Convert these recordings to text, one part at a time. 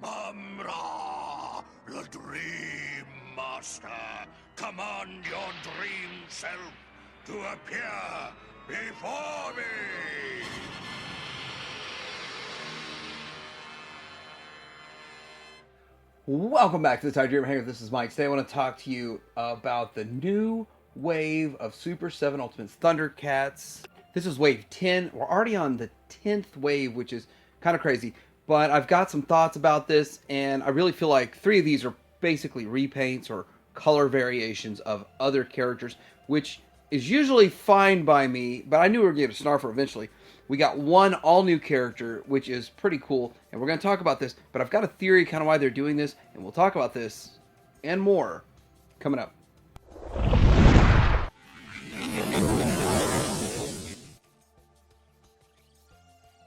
Amra, the Dream Master, command your dream self to appear before me! Welcome back to the Tiger Dream Hangar. This is Mike. Today I want to talk to you about the new wave of Super 7 Ultimates Thundercats. This is wave 10. We're already on the 10th wave, which is kind of crazy. But I've got some thoughts about this, and I really feel like 3 of these are basically repaints or color variations of other characters, which is usually fine by me, but I knew we were going to get a Snarer eventually. We got one all-new character, which is pretty cool, and we're going to talk about this, but I've got a theory kind of why they're doing this, and we'll talk about this and more coming up.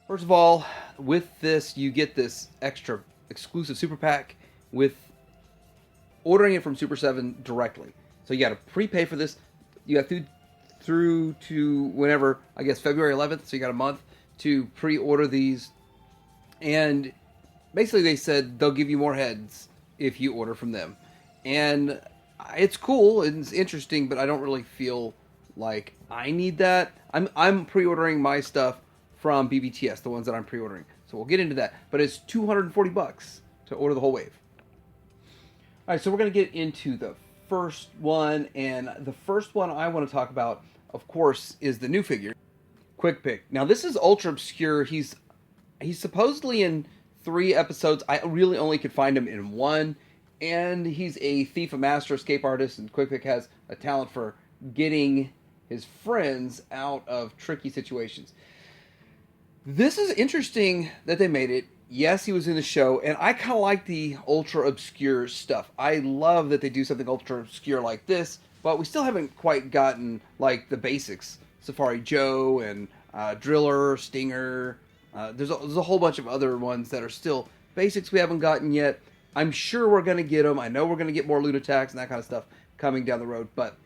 First of all, with this, you get this extra exclusive super pack with ordering it from Super 7 directly. So you got to prepay for this. You got through to whenever, I guess February 11th, so you got a month to pre-order these. And basically they said they'll give you more heads if you order from them. And it's cool, it's interesting, but I don't really feel like I need that. I'm pre-ordering my stuff from BBTS, the ones that I'm pre-ordering. So we'll get into that. But it's $240 to order the whole wave. All right, so we're going to get into the first one, and the first one I want to talk about, of course, is the new figure, Quickpi. Now, this is ultra obscure. He's supposedly in 3 episodes. I really only could find him in 1, and he's a thief, a master escape artist, and Quickpi has a talent for getting his friends out of tricky situations. This is interesting that they made it. Yes, he was in the show, and I kind of like the ultra obscure stuff. I love that they do something ultra obscure like this, but we still haven't quite gotten like the basics. Safari Joe and Driller, Stinger. There's a whole bunch of other ones that are still basics we haven't gotten yet. I'm sure we're going to get them. I know we're going to get more loot attacks and that kind of stuff coming down the road, but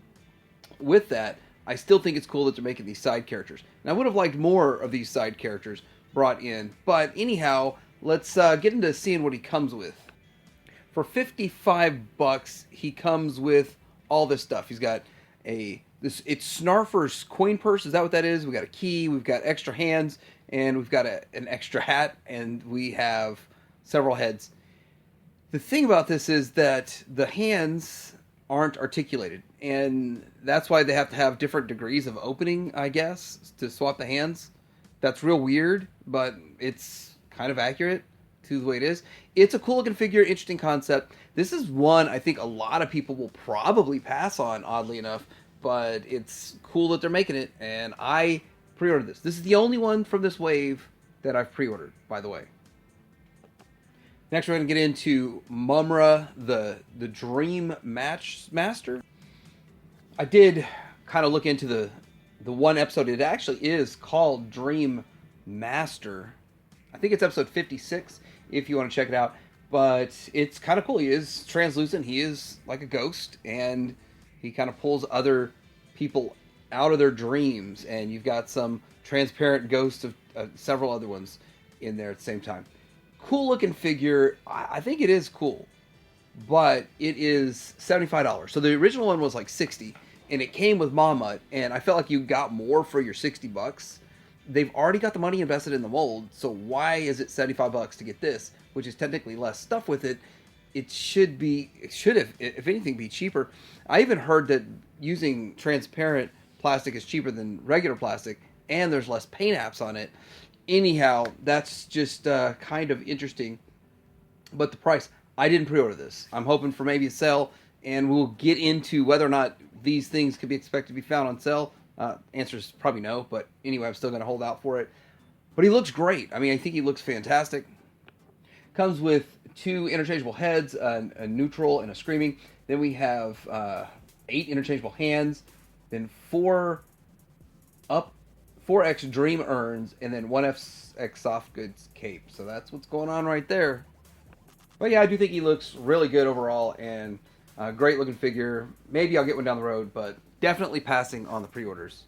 with that, I still think it's cool that they're making these side characters. And I would have liked more of these side characters brought in, but anyhow, let's get into seeing what he comes with. For $55, he comes with all this stuff. He's got it's Snarfer's coin purse. Is that what that is? We got a key. We've got extra hands, and we've got an extra hat, and we have several heads. The thing about this is that the hands aren't articulated, and that's why they have to have different degrees of opening, I guess, to swap the hands. That's real weird, but it's kind of accurate to the way it is. It's a cool looking figure, interesting concept. This is one I think a lot of people will probably pass on, oddly enough, but it's cool that they're making it, and I pre-ordered this. This is the only one from this wave that I've pre-ordered, by the way. Next, we're going to get into Mumra, the Dream Match Master. I did kind of look into the one episode. It actually is called Dream Master. I think it's episode 56, if you want to check it out. But it's kind of cool. He is translucent. He is like a ghost, and he kind of pulls other people out of their dreams. And you've got some transparent ghosts of several other ones in there at the same time. Cool looking figure. I think it is cool, but it is $75. So the original one was like $60, and it came with Mama, and I felt like you got more for your $60. They've already got the money invested in the mold, so why is it $75 to get this, which is technically less stuff with it? It should have, if anything, be cheaper. I even heard that using transparent plastic is cheaper than regular plastic, and there's less paint apps on it. Anyhow, that's just kind of interesting. But the price, I didn't pre-order this. I'm hoping for maybe a sale, and we'll get into whether or not these things could be expected to be found on sale. Answer is probably no, but anyway, I'm still going to hold out for it. But he looks great. I mean, I think he looks fantastic. Comes with 2 interchangeable heads, a neutral and a screaming. Then we have 8 interchangeable hands, then 4X Dream Urns, and then 1X Soft Goods Cape. So that's what's going on right there. But yeah, I do think he looks really good overall, and a great looking figure. Maybe I'll get one down the road, but definitely passing on the pre-orders.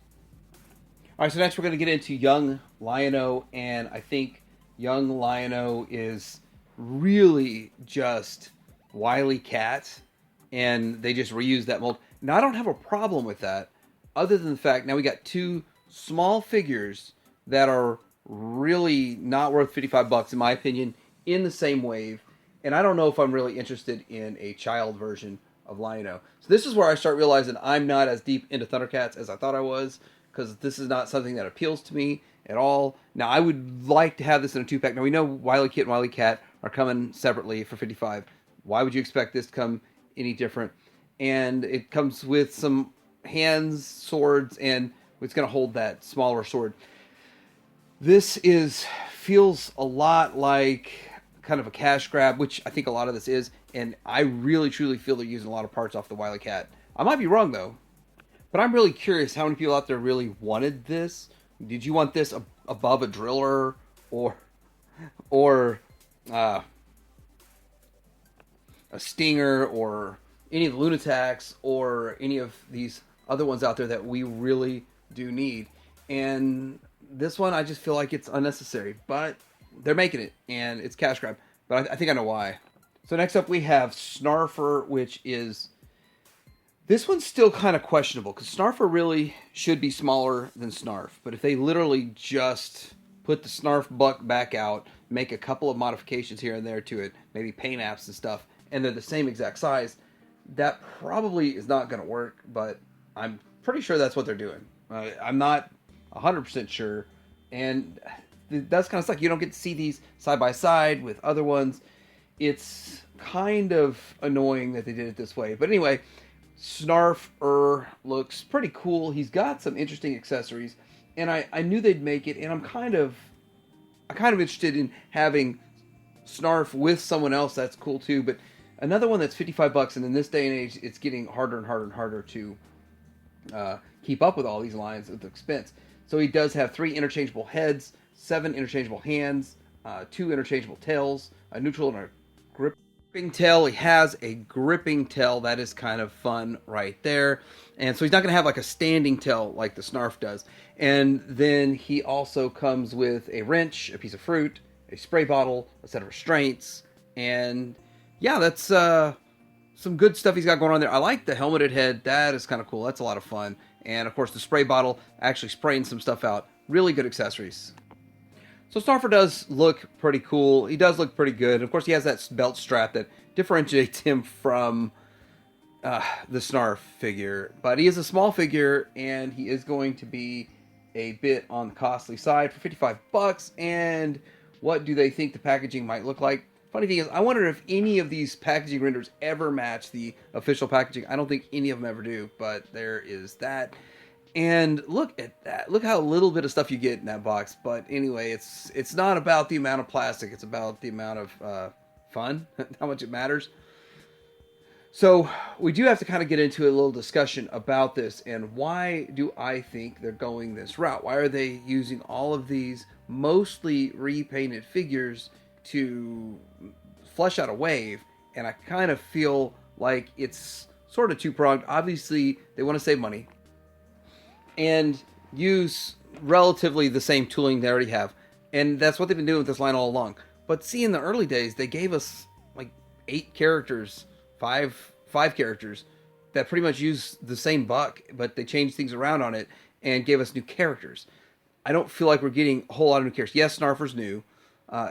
All right, so next we're going to get into Young Lion-O, and I think Young Lion-O is really just Wile E. Cat, and they just reused that mold. Now, I don't have a problem with that, other than the fact now we got two small figures that are really not worth $55 in my opinion in the same wave, and I don't know if I'm really interested in a child version of Lion-O. So this is where I start realizing I'm not as deep into Thundercats as I thought I was, because this is not something that appeals to me at all. Now, I would like to have this in a 2-pack. Now, we know Wile E. Kit and Wile E. Cat are coming separately for $55. Why would you expect this to come any different? And it comes with some hands, swords, and it's going to hold that smaller sword. This feels a lot like kind of a cash grab, which I think a lot of this is, and I really truly feel they're using a lot of parts off the Wile E. Cat. I might be wrong though, but I'm really curious how many people out there really wanted this. Did you want this above a driller or a Stinger or any of the Lunatics or any of these other ones out there that we really do need? And this one, I just feel like it's unnecessary, but they're making it, and it's cash grab. But I think I know why. So next up we have Snarer, which is... This one's still kind of questionable, because Snarer really should be smaller than Snarf. But if they literally just put the Snarf buck back out, make a couple of modifications here and there to it, maybe paint apps and stuff, and they're the same exact size, that probably is not going to work, but I'm pretty sure that's what they're doing. I'm not 100% sure, and that's kind of suck. You don't get to see these side by side with other ones. It's kind of annoying that they did it this way. But anyway, Snarer looks pretty cool. He's got some interesting accessories, and I knew they'd make it, and I'm kind of interested in having Snarf with someone else. That's cool too. But another one that's $55, and in this day and age, it's getting harder and harder and harder to keep up with all these lines at the expense. So he does have 3 interchangeable heads, 7 interchangeable hands, 2 interchangeable tails, a neutral and a gripping tail. He has a gripping tail. That is kind of fun right there. And so he's not going to have like a standing tail like the Snarf does. And then he also comes with a wrench, a piece of fruit, a spray bottle, a set of restraints, and yeah, that's some good stuff he's got going on there. I like the helmeted head. That is kind of cool. That's a lot of fun. And of course, the spray bottle actually spraying some stuff out. Really good accessories. So Snarer does look pretty cool. He does look pretty good. Of course, he has that belt strap that differentiates him from the Snarf figure. But he is a small figure, and he is going to be a bit on the costly side for $55. And what do they think the packaging might look like? Funny thing is, I wonder if any of these packaging renders ever match the official packaging. I don't think any of them ever do, but there is that. And look at that. Look how little bit of stuff you get in that box. But anyway, it's not about the amount of plastic. It's about the amount of fun, how much it matters. So we do have to kind of get into a little discussion about this. And why do I think they're going this route? Why are they using all of these mostly repainted figures to flesh out a wave? And I kind of feel like it's sort of two-pronged. Obviously, they want to save money and use relatively the same tooling they already have. And that's what they've been doing with this line all along. But see, in the early days, they gave us like 8 characters, five characters that pretty much use the same buck, but they changed things around on it and gave us new characters. I don't feel like we're getting a whole lot of new characters. Yes, Snarfer's new.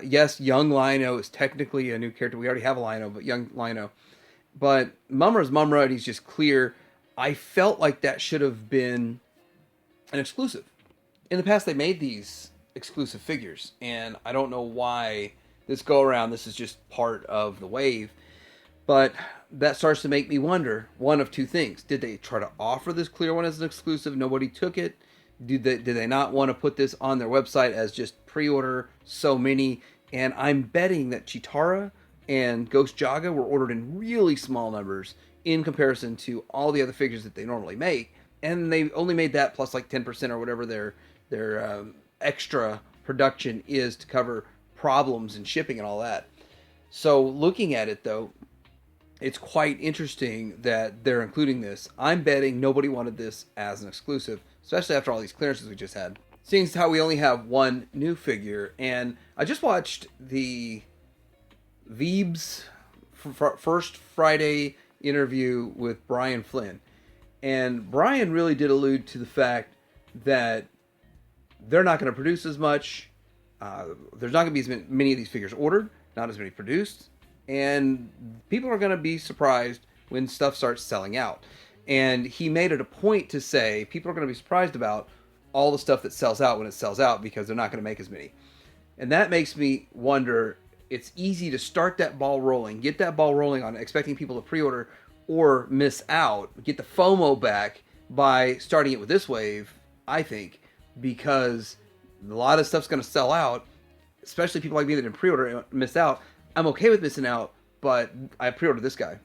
Yes, young Lion-O is technically a new character. We already have a Lion-O, but young Lion-O. But Mumra's Mumra, and he's just clear. I felt like that should have been an exclusive. In the past, they made these exclusive figures, and I don't know why this go-around, this is just part of the wave. But that starts to make me wonder one of two things. Did they try to offer this clear one as an exclusive? Nobody took it. Did they not want to put this on their website as just pre-order so many? And I'm betting that Chitara and Ghost Jaga were ordered in really small numbers in comparison to all the other figures that they normally make. And they only made that plus like 10% or whatever their extra production is to cover problems and shipping and all that. So looking at it though, it's quite interesting that they're including this. I'm betting nobody wanted this as an exclusive, especially after all these clearances we just had. Seeing as how we only have one new figure, and I just watched the Veeb's first Friday interview with Brian Flynn. And Brian really did allude to the fact that they're not going to produce as much. There's not going to be as many of these figures ordered, not as many produced. And people are going to be surprised when stuff starts selling out. And he made it a point to say people are going to be surprised about all the stuff that sells out when it sells out because they're not going to make as many. And that makes me wonder, it's easy to start that ball rolling, get that ball rolling on expecting people to pre-order or miss out, get the FOMO back by starting it with this wave, I think, because a lot of stuff's going to sell out, especially people like me that didn't pre-order and miss out. I'm okay with missing out, but I pre-ordered this guy.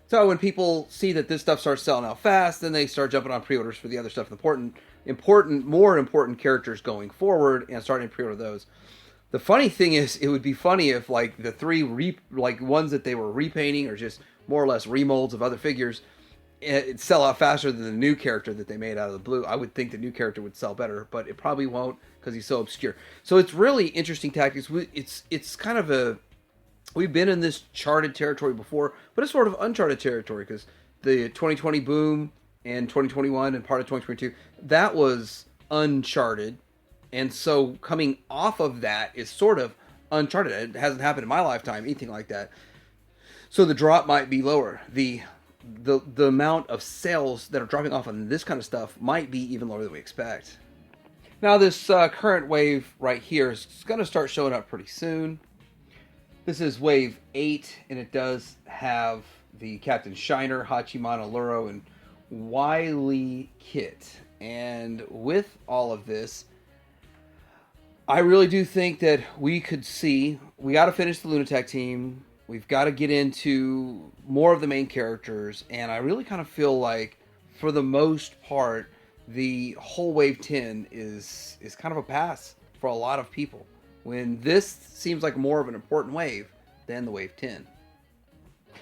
So when people see that this stuff starts selling out fast, then they start jumping on pre-orders for the other stuff, more important characters going forward, and starting to pre-order those. The funny thing is, it would be funny if like the three ones that they were repainting or just more or less remolds of other figures, it sell out faster than the new character that they made out of the blue. I would think the new character would sell better, but it probably won't because he's so obscure. So it's really interesting tactics. It's kind of we've been in this charted territory before, but it's sort of uncharted territory because the 2020 boom and 2021 and part of 2022, that was uncharted. And so coming off of that is sort of uncharted. It hasn't happened in my lifetime, anything like that. So the drop might be lower. The amount of sales that are dropping off on this kind of stuff might be even lower than we expect. Now this current wave right here is going to start showing up pretty soon. This is wave 8, and it does have the Captain Shiner, Hachimana Luro, and Wily kit. And with all of this, I really do think that we got to finish the Lunatic team. We've got to get into more of the main characters, and I really kind of feel like, for the most part, the whole Wave 10 is kind of a pass for a lot of people, when this seems like more of an important wave than the Wave 10.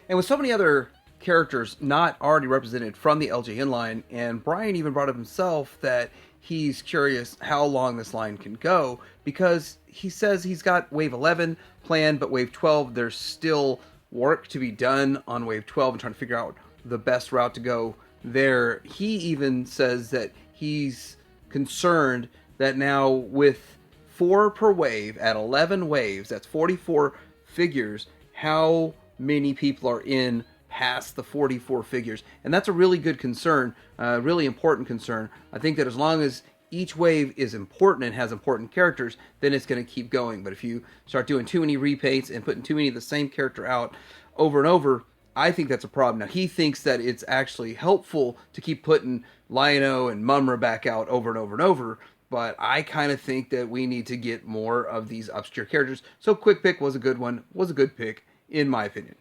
And with so many other characters not already represented from the LJN line, and Brian even brought up himself that he's curious how long this line can go, because he says he's got Wave 11 planned, but Wave 12, there's still work to be done on Wave 12 and trying to figure out the best route to go there. He even says that he's concerned that now with 4 per wave at 11 waves, that's 44 figures, how many people are in past the 44 figures. And that's a really good concern, really important concern. I think that as long as each wave is important and has important characters, then it's going to keep going. But if you start doing too many repaints and putting too many of the same character out over and over, I think that's a problem. Now, he thinks that it's actually helpful to keep putting Lion-O and Mumra back out over and over and over, but I kind of think that we need to get more of these obscure characters. So Quickpi was a good one, was a good pick, in my opinion.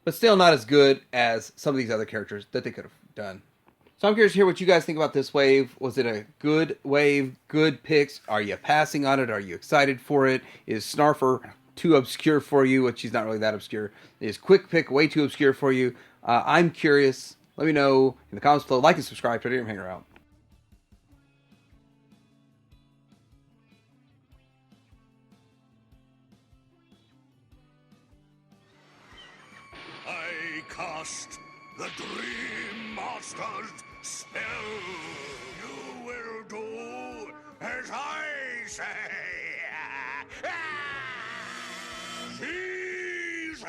But still not as good as some of these other characters that they could have done. So I'm curious to hear what you guys think about this wave. Was it a good wave? Good picks? Are you passing on it? Are you excited for it? Is Snarer too obscure for you, which he's not really that obscure? Is Quickpi way too obscure for you? I'm curious. Let me know in the comments below. Like and subscribe. Try to hang around. I cast the Dream Master's spell. You will do as I say. Seize him!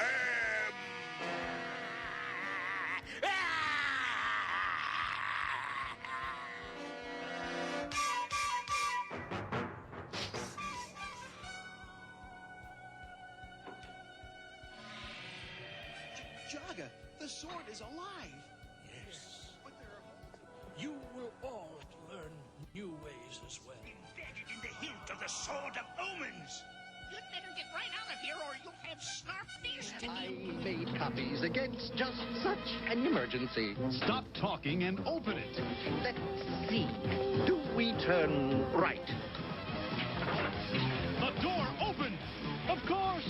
Jaga, the sword is alive. Yes. But you will all learn new ways as well. Embedded in the hilt of the Sword of Omens. You'd better get right out of here or you'll have Snarfish to I deal. made copies against just such an emergency. Stop talking and open it. Let's see. Do we turn right? The door open. Of course.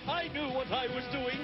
I knew what I was doing.